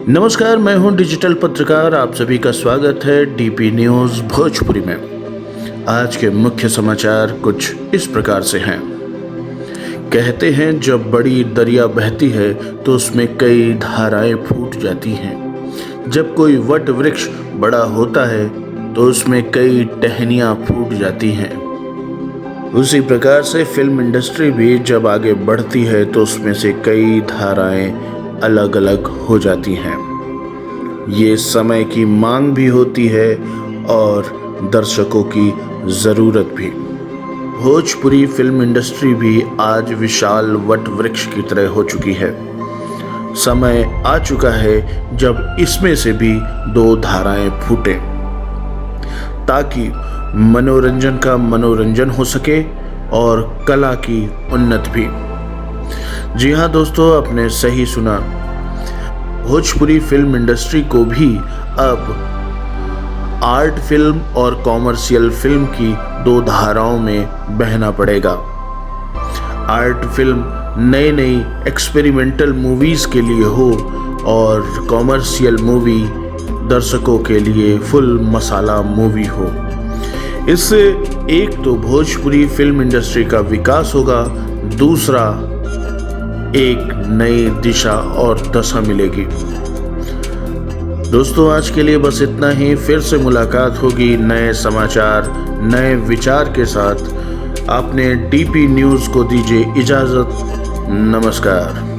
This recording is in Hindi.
नमस्कार, मैं हूं डिजिटल पत्रकार। आप सभी का स्वागत है डीपी न्यूज़ भोजपुरी में। आज के मुख्य समाचार कुछ इस प्रकार से हैं। कहते हैं जब बड़ी दरिया बहती है तो उसमें कई धाराएं फूट जाती हैं। जब कोई वट वृक्ष बड़ा होता है तो उसमें कई टहनियां फूट जाती हैं। उसी प्रकार से फिल्म इंडस्ट्री भी जब आगे बढ़ती है तो उसमें से कई धाराएं अलग अलग हो जाती हैं। ये समय की मांग भी होती है और दर्शकों की ज़रूरत भी। भोजपुरी फिल्म इंडस्ट्री भी आज विशाल वट वृक्ष की तरह हो चुकी है। समय आ चुका है जब इसमें से भी दो धाराएं फूटें ताकि मनोरंजन का मनोरंजन हो सके और कला की उन्नति भी। जी हाँ दोस्तों, आपने सही सुना। भोजपुरी फिल्म इंडस्ट्री को भी अब आर्ट फिल्म और कॉमर्शियल फिल्म की दो धाराओं में बहना पड़ेगा। आर्ट फिल्म नई नई एक्सपेरिमेंटल मूवीज के लिए हो और कॉमर्शियल मूवी दर्शकों के लिए फुल मसाला मूवी हो। इससे एक तो भोजपुरी फिल्म इंडस्ट्री का विकास होगा, दूसरा एक नई दिशा और दशा मिलेगी। दोस्तों, आज के लिए बस इतना ही। फिर से मुलाकात होगी नए समाचार, नए विचार के साथ। आपने डीपी न्यूज़ को दीजिए इजाज़त। नमस्कार।